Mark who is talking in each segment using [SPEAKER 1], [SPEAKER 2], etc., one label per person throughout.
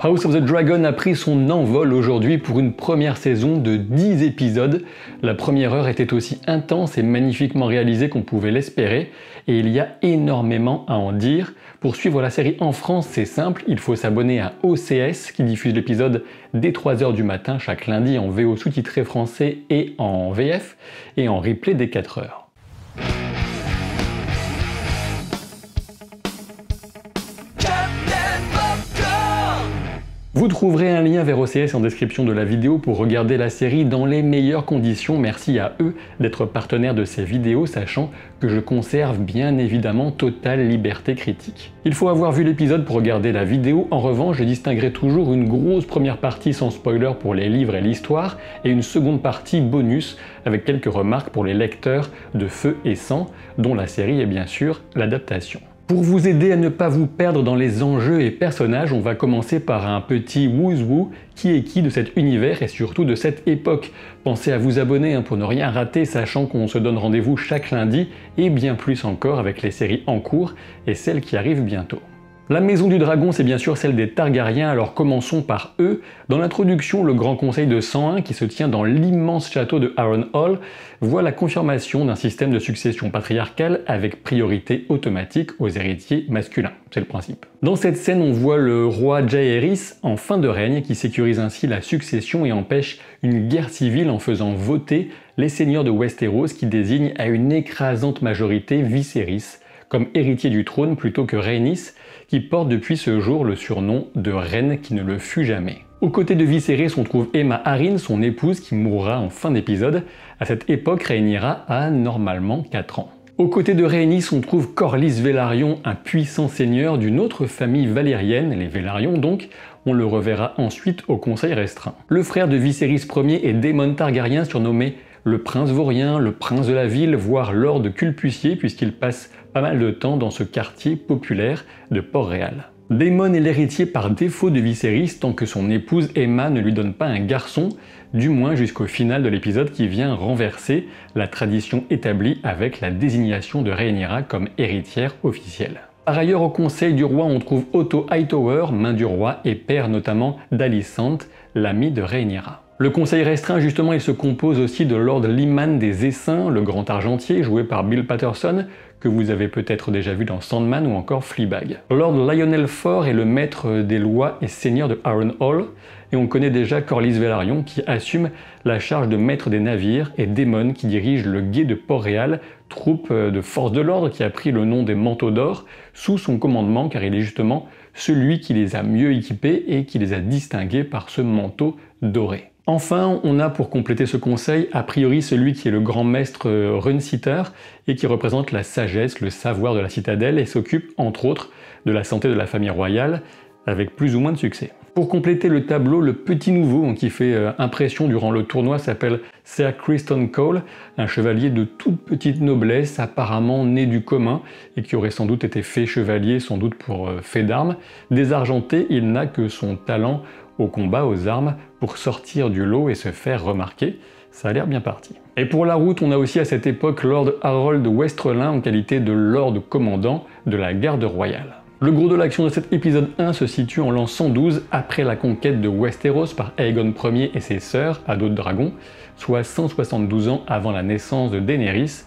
[SPEAKER 1] House of the Dragon a pris son envol aujourd'hui pour une première saison de 10 épisodes. La première heure était aussi intense et magnifiquement réalisée qu'on pouvait l'espérer, et il y a énormément à en dire. Pour suivre la série en France, c'est simple, il faut s'abonner à OCS qui diffuse l'épisode dès 3h du matin chaque lundi en VO sous-titré français et en VF, et en replay dès 4h. Vous trouverez un lien vers OCS en description de la vidéo pour regarder la série dans les meilleures conditions. Merci à eux d'être partenaires de ces vidéos, sachant que je conserve bien évidemment totale liberté critique. Il faut avoir vu l'épisode pour regarder la vidéo. En revanche, je distinguerai toujours une grosse première partie sans spoiler pour les livres et l'histoire, et une seconde partie bonus avec quelques remarques pour les lecteurs de Feu et Sang, dont la série est bien sûr l'adaptation. Pour vous aider à ne pas vous perdre dans les enjeux et personnages, on va commencer par un petit who's who, qui est qui de cet univers et surtout de cette époque. Pensez à vous abonner pour ne rien rater, sachant qu'on se donne rendez-vous chaque lundi et bien plus encore avec les séries en cours et celles qui arrivent bientôt. La Maison du Dragon, c'est bien sûr celle des Targaryens, alors commençons par eux. Dans l'introduction, le Grand Conseil de 101, qui se tient dans l'immense château de Harrenhal, voit la confirmation d'un système de succession patriarcale avec priorité automatique aux héritiers masculins. C'est le principe. Dans cette scène, on voit le roi Jaehaerys en fin de règne, qui sécurise ainsi la succession et empêche une guerre civile en faisant voter les seigneurs de Westeros, qui désignent à une écrasante majorité Viserys comme héritier du trône plutôt que Rhaenys, qui porte depuis ce jour le surnom de reine qui ne le fut jamais. Aux côtés de Viserys, on trouve Aemma Arryn, son épouse, qui mourra en fin d'épisode. À cette époque, Rhaenyra a normalement 4 ans. Aux côtés de Rhaenys, on trouve Corlys Velaryon, un puissant seigneur d'une autre famille valérienne, les Velaryon donc. On le reverra ensuite au Conseil restreint. Le frère de Viserys Ier est Daemon Targaryen, surnommé le prince vaurien, le prince de la ville, voire lord Culpucier, puisqu'il passe pas mal de temps dans ce quartier populaire de Port-Réal. Daemon est l'héritier par défaut de Viserys tant que son épouse Aemma ne lui donne pas un garçon, du moins jusqu'au final de l'épisode qui vient renverser la tradition établie avec la désignation de Rhaenyra comme héritière officielle. Par ailleurs, au conseil du roi, on trouve Otto Hightower, main du roi et père notamment d'Alicente, l'ami de Rhaenyra. Le conseil restreint, justement, il se compose aussi de Lord Lyman des Essaims, le grand argentier, joué par Bill Patterson, que vous avez peut-être déjà vu dans Sandman ou encore Fleabag. Lord Lionel Ford est le maître des lois et seigneur de Harrenhal, et on connaît déjà Corlys Velaryon qui assume la charge de maître des navires, et Daemon qui dirige le guet de Port-Réal, troupe de force de l'ordre qui a pris le nom des Manteaux d'Or, sous son commandement car il est justement celui qui les a mieux équipés et qui les a distingués par ce manteau doré. Enfin, on a pour compléter ce conseil, a priori celui qui est le grand maître Runsitter et qui représente la sagesse, le savoir de la citadelle et s'occupe entre autres de la santé de la famille royale avec plus ou moins de succès. Pour compléter le tableau, le petit nouveau qui fait impression durant le tournoi s'appelle Sir Criston Cole, un chevalier de toute petite noblesse, apparemment né du commun et qui aurait sans doute été fait chevalier, sans doute pour fait d'armes. Désargenté, il n'a que son talent au combat, aux armes, pour sortir du lot et se faire remarquer. Ça a l'air bien parti. Et pour la route, on a aussi à cette époque Lord Harold Westrelin en qualité de Lord commandant de la garde royale. Le gros de l'action de cet épisode 1 se situe en l'an 112 après la conquête de Westeros par Aegon Ier et ses sœurs, à dos de dragon, soit 172 ans avant la naissance de Daenerys,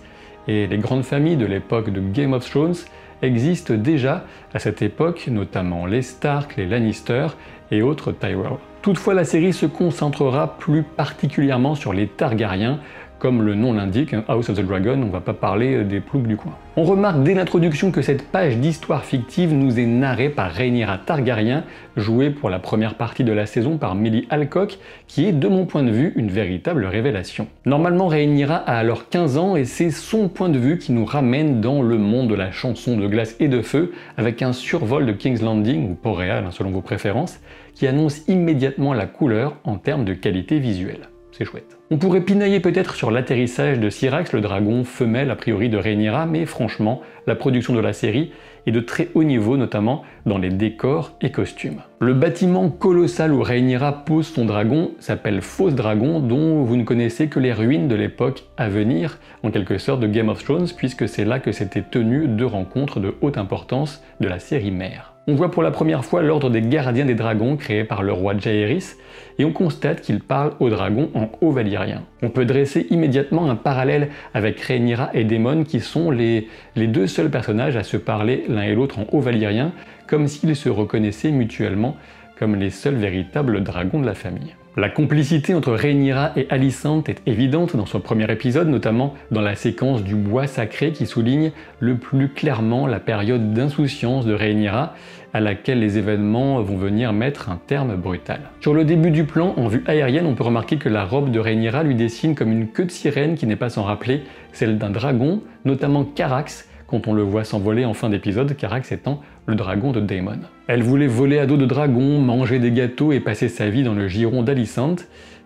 [SPEAKER 1] et les grandes familles de l'époque de Game of Thrones existent déjà à cette époque, notamment les Stark, les Lannister et autres Tyrell. Toutefois, la série se concentrera plus particulièrement sur les Targaryens, comme le nom l'indique, House of the Dragon, on va pas parler des ploucs du coin. On remarque dès l'introduction que cette page d'histoire fictive nous est narrée par Rhaenyra Targaryen, jouée pour la première partie de la saison par Millie Alcock, qui est de mon point de vue une véritable révélation. Normalement, Rhaenyra a alors 15 ans et c'est son point de vue qui nous ramène dans le monde de la chanson de glace et de feu, avec un survol de King's Landing, ou Port-Réal selon vos préférences, qui annonce immédiatement la couleur en termes de qualité visuelle. C'est chouette. On pourrait pinailler peut-être sur l'atterrissage de Syrax, le dragon femelle a priori de Rhaenyra, mais franchement, la production de la série est de très haut niveau, notamment dans les décors et costumes. Le bâtiment colossal où Rhaenyra pose son dragon s'appelle Fosse Dragon, dont vous ne connaissez que les ruines de l'époque à venir, en quelque sorte de Game of Thrones, puisque c'est là que s'étaient tenues 2 rencontres de haute importance de la série mère. On voit pour la première fois l'ordre des gardiens des dragons créé par le roi Jaehaerys, et on constate qu'il parle aux dragons en haut valyrien. On peut dresser immédiatement un parallèle avec Rhaenyra et Daemon qui sont les deux seuls personnages à se parler l'un et l'autre en haut valyrien, comme s'ils se reconnaissaient mutuellement comme les seuls véritables dragons de la famille. La complicité entre Rhaenyra et Alicent est évidente dans son premier épisode, notamment dans la séquence du bois sacré qui souligne le plus clairement la période d'insouciance de Rhaenyra à laquelle les événements vont venir mettre un terme brutal. Sur le début du plan, en vue aérienne, on peut remarquer que la robe de Rhaenyra lui dessine comme une queue de sirène qui n'est pas sans rappeler celle d'un dragon, notamment Carax, quand on le voit s'envoler en fin d'épisode, Carax étant le dragon de Daemon. Elle voulait voler à dos de dragon, manger des gâteaux et passer sa vie dans le giron d'Alicent,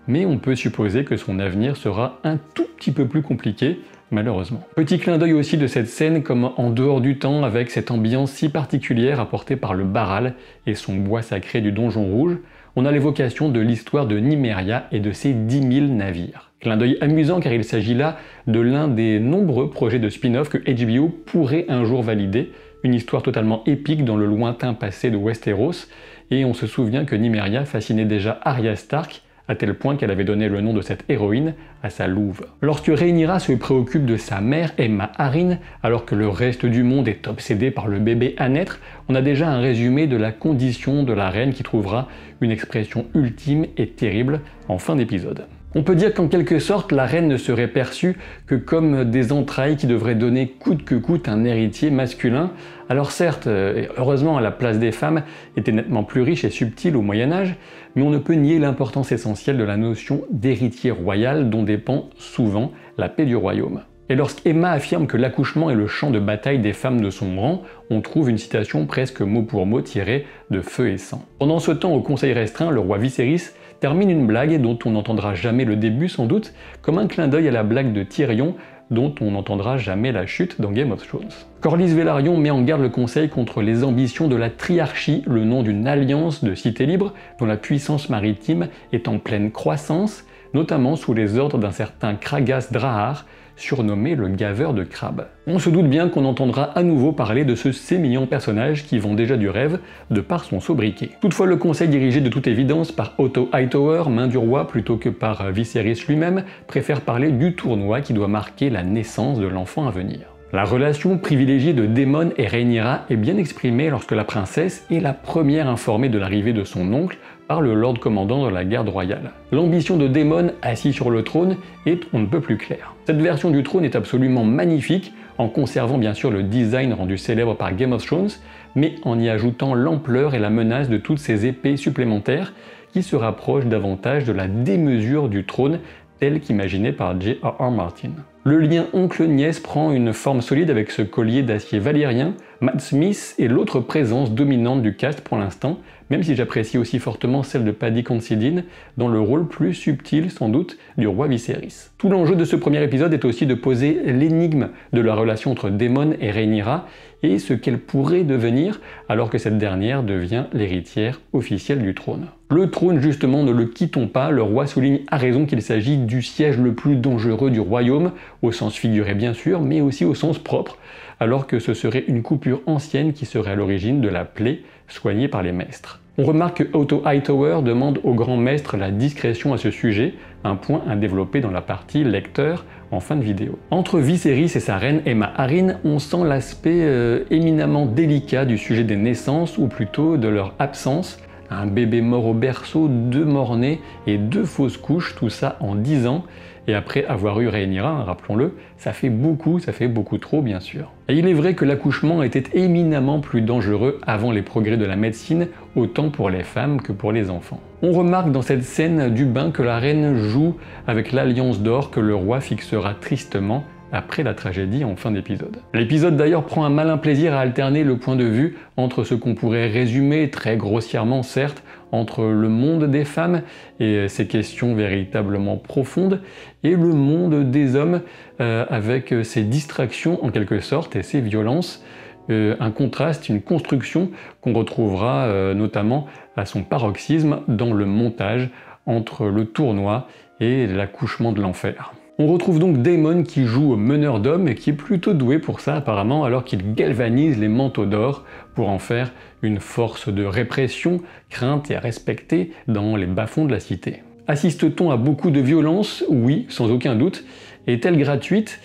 [SPEAKER 1] mais on peut supposer que son avenir sera un tout petit peu plus compliqué, malheureusement. Petit clin d'œil aussi de cette scène comme en dehors du temps avec cette ambiance si particulière apportée par le Baral et son bois sacré du Donjon Rouge, on a l'évocation de l'histoire de Nymeria et de ses 10 000 navires. Clin d'œil amusant car il s'agit là de l'un des nombreux projets de spin-off que HBO pourrait un jour valider, une histoire totalement épique dans le lointain passé de Westeros, et on se souvient que Nymeria fascinait déjà Arya Stark, à tel point qu'elle avait donné le nom de cette héroïne à sa louve. Lorsque Rhaenyra se préoccupe de sa mère Aemma Arryn, alors que le reste du monde est obsédé par le bébé à naître, on a déjà un résumé de la condition de la reine qui trouvera une expression ultime et terrible en fin d'épisode. On peut dire qu'en quelque sorte, la reine ne serait perçue que comme des entrailles qui devraient donner coûte que coûte un héritier masculin. Alors certes, heureusement la place des femmes était nettement plus riche et subtile au Moyen-Âge, mais on ne peut nier l'importance essentielle de la notion d'héritier royal dont dépend souvent la paix du royaume. Et lorsqu'Aemma affirme que l'accouchement est le champ de bataille des femmes de son rang, on trouve une citation presque mot pour mot tirée de Feu et Sang. Pendant ce temps, au conseil restreint, le roi Viserys termine une blague dont on n'entendra jamais le début sans doute, comme un clin d'œil à la blague de Tyrion dont on n'entendra jamais la chute dans Game of Thrones. Corlys Velaryon met en garde le conseil contre les ambitions de la Triarchie, le nom d'une alliance de cités libres dont la puissance maritime est en pleine croissance, notamment sous les ordres d'un certain Kragas Drahar, surnommé le gaveur de crabes. On se doute bien qu'on entendra à nouveau parler de ce sémillant personnage qui vend déjà du rêve de par son sobriquet. Toutefois, le conseil dirigé de toute évidence par Otto Hightower, main du roi, plutôt que par Viserys lui-même, préfère parler du tournoi qui doit marquer la naissance de l'enfant à venir. La relation privilégiée de Daemon et Rhaenyra est bien exprimée lorsque la princesse est la première informée de l'arrivée de son oncle par le Lord Commandant de la garde royale. L'ambition de Daemon, assis sur le trône, est on ne peut plus claire. Cette version du trône est absolument magnifique, en conservant bien sûr le design rendu célèbre par Game of Thrones, mais en y ajoutant l'ampleur et la menace de toutes ces épées supplémentaires qui se rapprochent davantage de la démesure du trône tel qu'imaginé par J.R.R. Martin. Le lien oncle-nièce prend une forme solide avec ce collier d'acier valyrien. Matt Smith est l'autre présence dominante du cast pour l'instant, même si j'apprécie aussi fortement celle de Paddy Considine, dans le rôle plus subtil sans doute du roi Viserys. Tout l'enjeu de ce premier épisode est aussi de poser l'énigme de la relation entre Daemon et Rhaenyra et ce qu'elle pourrait devenir alors que cette dernière devient l'héritière officielle du trône. Le trône justement, ne le quittons pas, le roi souligne à raison qu'il s'agit du siège le plus dangereux du royaume, au sens figuré bien sûr, mais aussi au sens propre, alors que ce serait une coupure ancienne qui serait à l'origine de la plaie soignée par les maîtres. On remarque que Otto Hightower demande au grand maître la discrétion à ce sujet, un point à développer dans la partie lecteur en fin de vidéo. Entre Viserys et sa reine Aemma Arryn, on sent l'aspect éminemment délicat du sujet des naissances, ou plutôt de leur absence. Un bébé mort au berceau, 2 morts-nés et 2 fausses couches, tout ça en 10 ans. Et après avoir eu Rhaenyra, rappelons-le, ça fait beaucoup trop bien sûr. Et il est vrai que l'accouchement était éminemment plus dangereux avant les progrès de la médecine, autant pour les femmes que pour les enfants. On remarque dans cette scène du bain que la reine joue avec l'alliance d'or que le roi fixera tristement après la tragédie en fin d'épisode. L'épisode d'ailleurs prend un malin plaisir à alterner le point de vue entre ce qu'on pourrait résumer, très grossièrement certes, entre le monde des femmes et ses questions véritablement profondes, et le monde des hommes avec ses distractions en quelque sorte et ses violences. Un contraste, une construction qu'on retrouvera notamment à son paroxysme dans le montage entre le tournoi et l'accouchement de l'enfer. On retrouve donc Daemon qui joue au meneur d'hommes et qui est plutôt doué pour ça apparemment, alors qu'il galvanise les manteaux d'or pour en faire une force de répression, crainte et respectée dans les bas-fonds de la cité. Assiste-t-on à beaucoup de violence? Oui, sans aucun doute. Est-elle gratuite?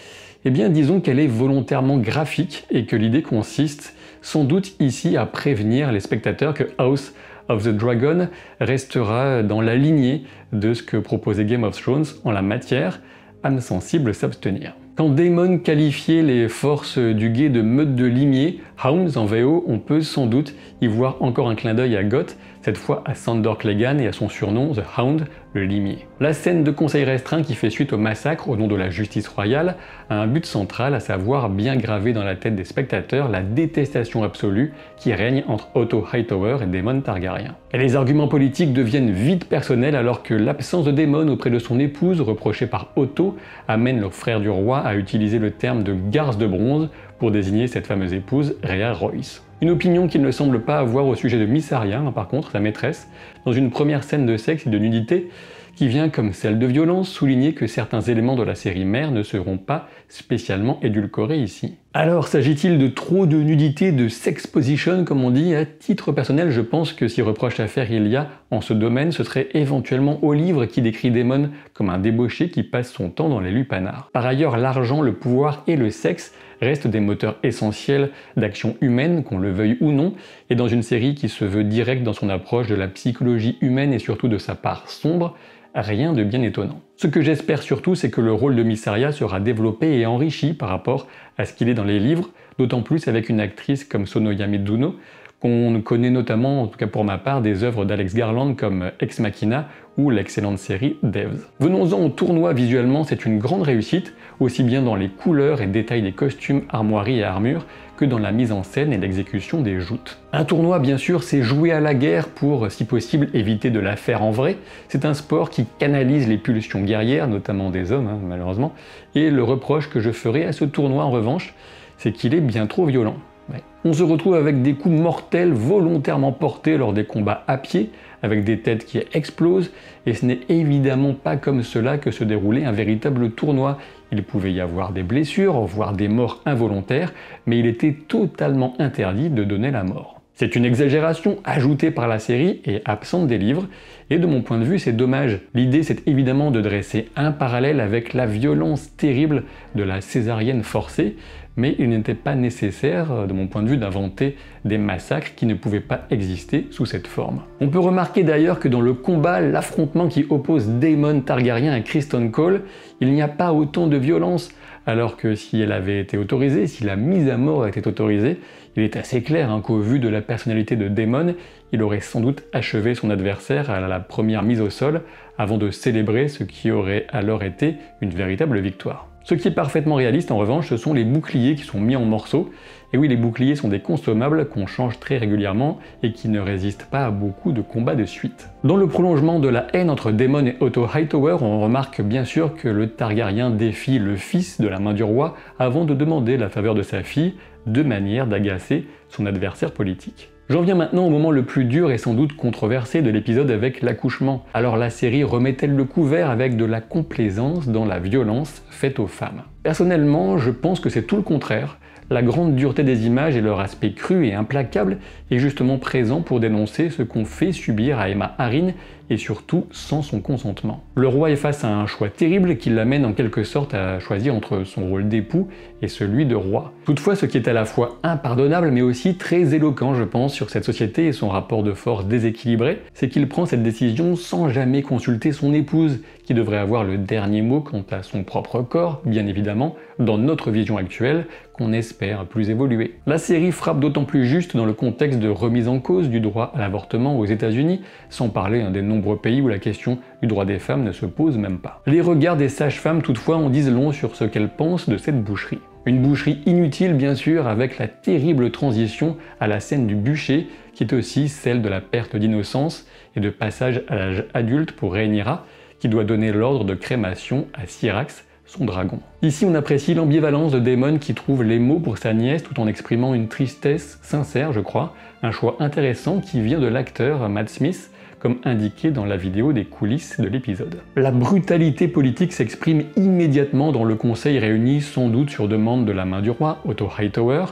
[SPEAKER 1] Eh bien disons qu'elle est volontairement graphique et que l'idée consiste sans doute ici à prévenir les spectateurs que House of the Dragon restera dans la lignée de ce que proposait Game of Thrones en la matière, âme sensible s'abstenir. Quand Daemon qualifiait les forces du guet de meute de limiers, Hounds en VO, on peut sans doute y voir encore un clin d'œil à Goth, cette fois à Sandor Clegane et à son surnom The Hound, le limier. La scène de conseil restreint qui fait suite au massacre au nom de la justice royale a un but central, à savoir bien graver dans la tête des spectateurs la détestation absolue qui règne entre Otto Hightower et Daemon Targaryen. Et les arguments politiques deviennent vite personnels alors que l'absence de Daemon auprès de son épouse, reprochée par Otto, amène le frère du roi à utiliser le terme de garce de bronze pour désigner cette fameuse épouse, Rhea Royce. Une opinion qu'il ne semble pas avoir au sujet de Mysaria, par contre, sa maîtresse, dans une première scène de sexe et de nudité, qui vient, comme celle de violence, souligner que certains éléments de la série mère ne seront pas spécialement édulcorés ici. Alors, s'agit-il de trop de nudité, de sexposition, comme on dit? À titre personnel, je pense que si reproche à faire il y a en ce domaine, ce serait éventuellement au livre qui décrit Daemon comme un débauché qui passe son temps dans les lupanards. Par ailleurs, l'argent, le pouvoir et le sexe restent des moteurs essentiels d'action humaine, qu'on le veuille ou non, et dans une série qui se veut directe dans son approche de la psychologie humaine et surtout de sa part sombre, rien de bien étonnant. Ce que j'espère surtout, c'est que le rôle de Mysaria sera développé et enrichi par rapport à ce qu'il est dans les livres, d'autant plus avec une actrice comme Sonoya Mizuno, qu'on connaît notamment, en tout cas pour ma part, des œuvres d'Alex Garland comme Ex Machina ou l'excellente série Devs. Venons-en au tournoi. Visuellement, c'est une grande réussite, aussi bien dans les couleurs et détails des costumes, armoiries et armures, que dans la mise en scène et l'exécution des joutes. Un tournoi, bien sûr, c'est jouer à la guerre pour, si possible, éviter de la faire en vrai. C'est un sport qui canalise les pulsions guerrières, notamment des hommes, malheureusement, et le reproche que je ferai à ce tournoi, en revanche, c'est qu'il est bien trop violent. Ouais. On se retrouve avec des coups mortels volontairement portés lors des combats à pied, avec des têtes qui explosent, et ce n'est évidemment pas comme cela que se déroulait un véritable tournoi. Il pouvait y avoir des blessures, voire des morts involontaires, mais il était totalement interdit de donner la mort. C'est une exagération ajoutée par la série et absente des livres, et de mon point de vue c'est dommage. L'idée c'est évidemment de dresser un parallèle avec la violence terrible de la césarienne forcée, mais il n'était pas nécessaire, de mon point de vue, d'inventer des massacres qui ne pouvaient pas exister sous cette forme. On peut remarquer d'ailleurs que dans le combat, l'affrontement qui oppose Daemon Targaryen à Criston Cole, il n'y a pas autant de violence, alors que si elle avait été autorisée, si la mise à mort était autorisée, il est assez clair qu'au vu de la personnalité de Daemon, il aurait sans doute achevé son adversaire à la première mise au sol, avant de célébrer ce qui aurait alors été une véritable victoire. Ce qui est parfaitement réaliste en revanche, ce sont les boucliers qui sont mis en morceaux. Et oui, les boucliers sont des consommables qu'on change très régulièrement et qui ne résistent pas à beaucoup de combats de suite. Dans le prolongement de la haine entre Daemon et Otto Hightower, on remarque bien sûr que le Targaryen défie le fils de la main du roi avant de demander la faveur de sa fille, de manière d'agacer son adversaire politique. J'en viens maintenant au moment le plus dur et sans doute controversé de l'épisode avec l'accouchement. Alors la série remet-elle le couvert avec de la complaisance dans la violence faite aux femmes? Personnellement, je pense que c'est tout le contraire. La grande dureté des images et leur aspect cru et implacable est justement présent pour dénoncer ce qu'on fait subir à Aemma Arryn et surtout sans son consentement. Le roi est face à un choix terrible qui l'amène en quelque sorte à choisir entre son rôle d'époux et celui de roi. Toutefois, ce qui est à la fois impardonnable mais aussi très éloquent, je pense, sur cette société et son rapport de force déséquilibré, c'est qu'il prend cette décision sans jamais consulter son épouse, qui devrait avoir le dernier mot quant à son propre corps, bien évidemment, dans notre vision actuelle, qu'on espère plus évoluée. La série frappe d'autant plus juste dans le contexte de remise en cause du droit à l'avortement aux États-Unis, sans parler des nombreux pays où la question du droit des femmes ne se pose même pas. Les regards des sages-femmes toutefois en disent long sur ce qu'elles pensent de cette boucherie. Une boucherie inutile bien sûr, avec la terrible transition à la scène du bûcher, qui est aussi celle de la perte d'innocence et de passage à l'âge adulte pour Rhaenyra, qui doit donner l'ordre de crémation à Syrax, son dragon. Ici on apprécie l'ambivalence de Daemon qui trouve les mots pour sa nièce tout en exprimant une tristesse sincère, je crois, un choix intéressant qui vient de l'acteur Matt Smith, comme indiqué dans la vidéo des coulisses de l'épisode. La brutalité politique s'exprime immédiatement dans le conseil réuni sans doute sur demande de la main du roi, Otto Hightower,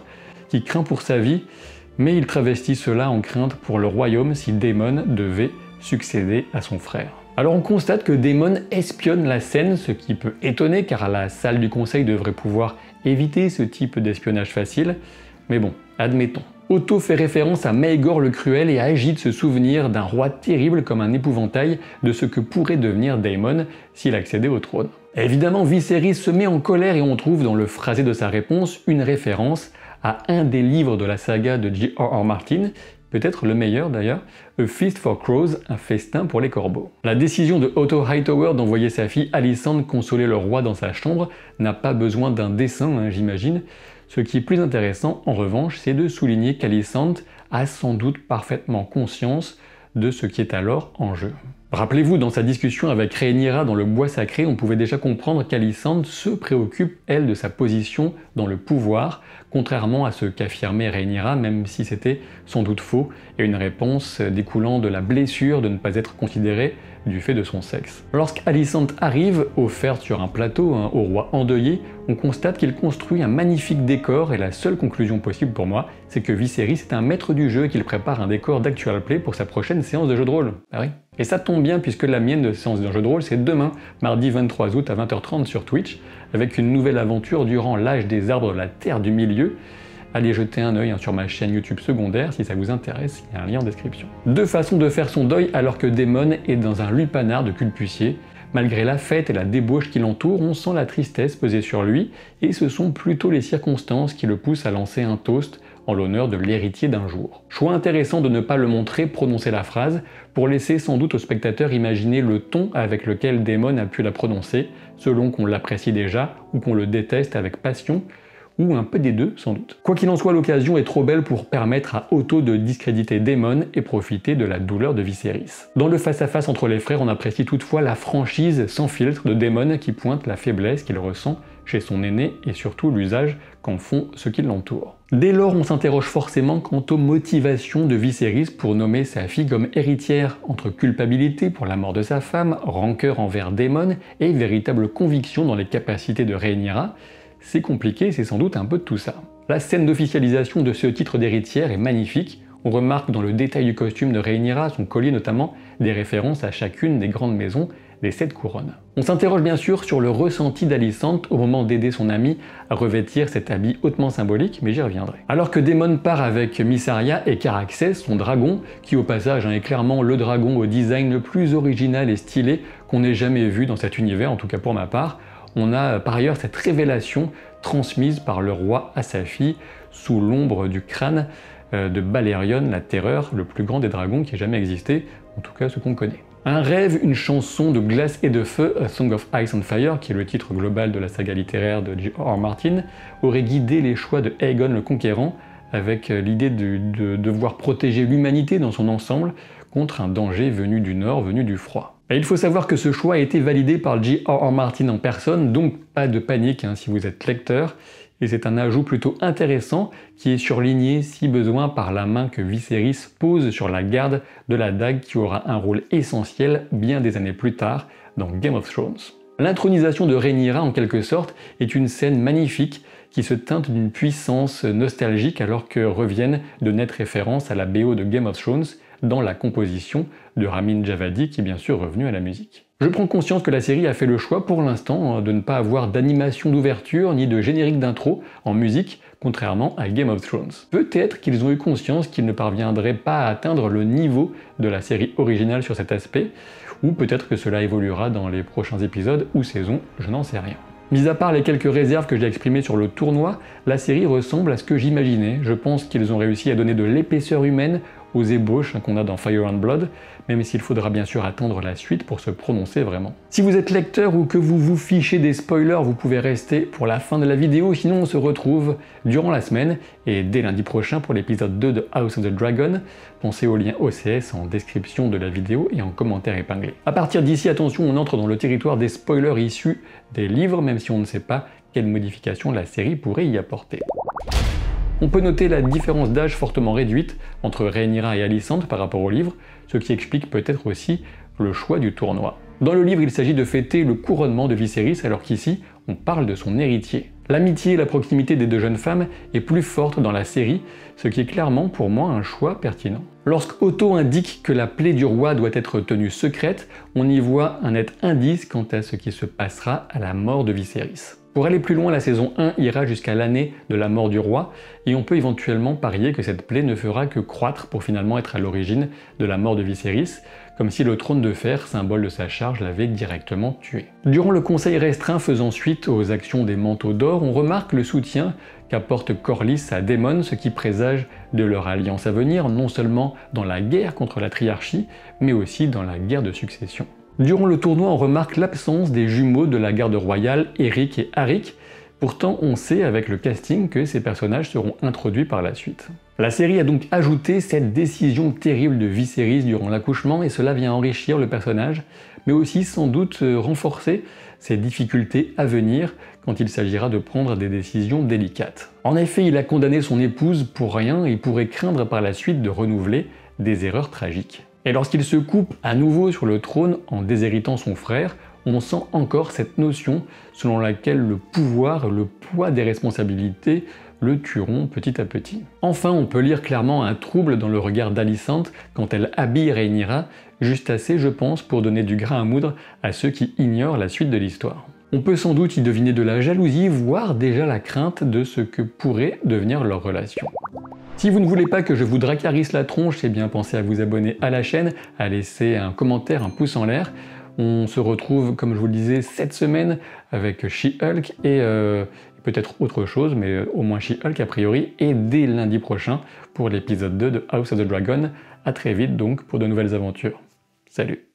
[SPEAKER 1] qui craint pour sa vie, mais il travestit cela en crainte pour le royaume si Daemon devait succéder à son frère. Alors on constate que Daemon espionne la scène, ce qui peut étonner car la salle du conseil devrait pouvoir éviter ce type d'espionnage facile, mais bon, admettons. Otto fait référence à Maegor le Cruel et agite ce souvenir d'un roi terrible comme un épouvantail de ce que pourrait devenir Daemon s'il accédait au trône. Évidemment, Viserys se met en colère et on trouve dans le phrasé de sa réponse une référence à un des livres de la saga de J.R.R. Martin, peut-être le meilleur d'ailleurs, A Feast for Crows, un festin pour les corbeaux. La décision de Otto Hightower d'envoyer sa fille Alicent consoler le roi dans sa chambre n'a pas besoin d'un dessin, j'imagine. Ce qui est plus intéressant, en revanche, c'est de souligner qu'Alicent a sans doute parfaitement conscience de ce qui est alors en jeu. Rappelez-vous, dans sa discussion avec Rhaenyra dans le bois sacré, on pouvait déjà comprendre qu'Alicent se préoccupe, elle, de sa position dans le pouvoir, contrairement à ce qu'affirmait Rhaenyra, même si c'était sans doute faux, et une réponse découlant de la blessure de ne pas être considérée du fait de son sexe. Lorsqu'Alicent arrive, offerte sur un plateau au roi endeuillé, on constate qu'il construit un magnifique décor et la seule conclusion possible pour moi, c'est que Viserys est un maître du jeu et qu'il prépare un décor d'actual play pour sa prochaine séance de jeu de rôle. Ah oui. Et ça tombe bien puisque la mienne de séance de jeu de rôle c'est demain, mardi 23 août à 20h30 sur Twitch, avec une nouvelle aventure durant l'âge des arbres de la Terre du Milieu. Allez jeter un œil sur ma chaîne YouTube secondaire si ça vous intéresse, il y a un lien en description. Deux façons de faire son deuil alors que Daemon est dans un lupanar de culpussier. Malgré la fête et la débauche qui l'entoure, on sent la tristesse peser sur lui, et ce sont plutôt les circonstances qui le poussent à lancer un toast en l'honneur de l'héritier d'un jour. Choix intéressant de ne pas le montrer prononcer la phrase, pour laisser sans doute au spectateur imaginer le ton avec lequel Daemon a pu la prononcer, selon qu'on l'apprécie déjà ou qu'on le déteste avec passion, ou un peu des deux sans doute. Quoi qu'il en soit, l'occasion est trop belle pour permettre à Otto de discréditer Daemon et profiter de la douleur de Viserys. Dans le face-à-face entre les frères, on apprécie toutefois la franchise sans filtre de Daemon qui pointe la faiblesse qu'il ressent chez son aîné et surtout l'usage qu'en font ceux qui l'entourent. Dès lors, on s'interroge forcément quant aux motivations de Viserys pour nommer sa fille comme héritière, entre culpabilité pour la mort de sa femme, rancœur envers Daemon et véritable conviction dans les capacités de Rhaenyra. C'est compliqué, c'est sans doute un peu de tout ça. La scène d'officialisation de ce titre d'héritière est magnifique. On remarque dans le détail du costume de Rhaenyra, son collier notamment, des références à chacune des grandes maisons des 7 couronnes. On s'interroge bien sûr sur le ressenti d'Alicent au moment d'aider son ami à revêtir cet habit hautement symbolique, mais j'y reviendrai. Alors que Daemon part avec Mysaria et Caraxès, son dragon, qui au passage est clairement le dragon au design le plus original et stylé qu'on ait jamais vu dans cet univers, en tout cas pour ma part, on a par ailleurs cette révélation transmise par le roi à sa fille sous l'ombre du crâne de Balerion, la terreur, le plus grand des dragons qui ait jamais existé, en tout cas ce qu'on connaît. Un rêve, une chanson de glace et de feu, A Song of Ice and Fire, qui est le titre global de la saga littéraire de J.R.R. Martin, aurait guidé les choix de Aegon le Conquérant, avec l'idée de devoir protéger l'humanité dans son ensemble contre un danger venu du nord, venu du froid. Et il faut savoir que ce choix a été validé par J.R.R. Martin en personne, donc pas de panique si vous êtes lecteur, et c'est un ajout plutôt intéressant qui est surligné si besoin par la main que Viserys pose sur la garde de la dague qui aura un rôle essentiel bien des années plus tard dans Game of Thrones. L'intronisation de Rhaenyra en quelque sorte est une scène magnifique qui se teinte d'une puissance nostalgique alors que reviennent de nettes références à la BO de Game of Thrones dans la composition de Ramin Djawadi qui est bien sûr revenu à la musique. Je prends conscience que la série a fait le choix pour l'instant de ne pas avoir d'animation d'ouverture ni de générique d'intro en musique, contrairement à Game of Thrones. Peut-être qu'ils ont eu conscience qu'ils ne parviendraient pas à atteindre le niveau de la série originale sur cet aspect, ou peut-être que cela évoluera dans les prochains épisodes ou saisons, je n'en sais rien. Mis à part les quelques réserves que j'ai exprimées sur le tournoi, la série ressemble à ce que j'imaginais. Je pense qu'ils ont réussi à donner de l'épaisseur humaine aux ébauches qu'on a dans Fire and Blood, même s'il faudra bien sûr attendre la suite pour se prononcer vraiment. Si vous êtes lecteur ou que vous vous fichez des spoilers, vous pouvez rester pour la fin de la vidéo, sinon on se retrouve durant la semaine et dès lundi prochain pour l'épisode 2 de House of the Dragon. Pensez au lien OCS en description de la vidéo et en commentaire épinglé. À partir d'ici, attention, on entre dans le territoire des spoilers issus des livres, même si on ne sait pas quelles modifications la série pourrait y apporter. On peut noter la différence d'âge fortement réduite entre Rhaenyra et Alicent par rapport au livre, ce qui explique peut-être aussi le choix du tournoi. Dans le livre, il s'agit de fêter le couronnement de Viserys, alors qu'ici, on parle de son héritier. L'amitié et la proximité des deux jeunes femmes est plus forte dans la série, ce qui est clairement pour moi un choix pertinent. Lorsque Otto indique que la plaie du roi doit être tenue secrète, on y voit un net indice quant à ce qui se passera à la mort de Viserys. Pour aller plus loin, la saison 1 ira jusqu'à l'année de la mort du roi, et on peut éventuellement parier que cette plaie ne fera que croître pour finalement être à l'origine de la mort de Viserys, comme si le trône de fer, symbole de sa charge, l'avait directement tué. Durant le conseil restreint faisant suite aux actions des manteaux d'or, on remarque le soutien qu'apporte Corlys à Daemon, ce qui présage de leur alliance à venir, non seulement dans la guerre contre la triarchie, mais aussi dans la guerre de succession. Durant le tournoi, on remarque l'absence des jumeaux de la garde royale, Eric et Arik. Pourtant, on sait avec le casting que ces personnages seront introduits par la suite. La série a donc ajouté cette décision terrible de Viserys durant l'accouchement et cela vient enrichir le personnage, mais aussi sans doute renforcer ses difficultés à venir quand il s'agira de prendre des décisions délicates. En effet, il a condamné son épouse pour rien et pourrait craindre par la suite de renouveler des erreurs tragiques. Et lorsqu'il se coupe à nouveau sur le trône en déshéritant son frère, on sent encore cette notion selon laquelle le pouvoir et le poids des responsabilités le tueront petit à petit. Enfin, on peut lire clairement un trouble dans le regard d'Alicent quand elle habille Rhaenyra, juste assez, je pense, pour donner du grain à moudre à ceux qui ignorent la suite de l'histoire. On peut sans doute y deviner de la jalousie, voire déjà la crainte de ce que pourrait devenir leur relation. Si vous ne voulez pas que je vous dracarisse la tronche, c'est bien pensez à vous abonner à la chaîne, à laisser un commentaire, un pouce en l'air. On se retrouve, comme je vous le disais, cette semaine avec She-Hulk et peut-être autre chose, mais au moins She-Hulk a priori, et dès lundi prochain pour l'épisode 2 de House of the Dragon. A très vite donc pour de nouvelles aventures. Salut!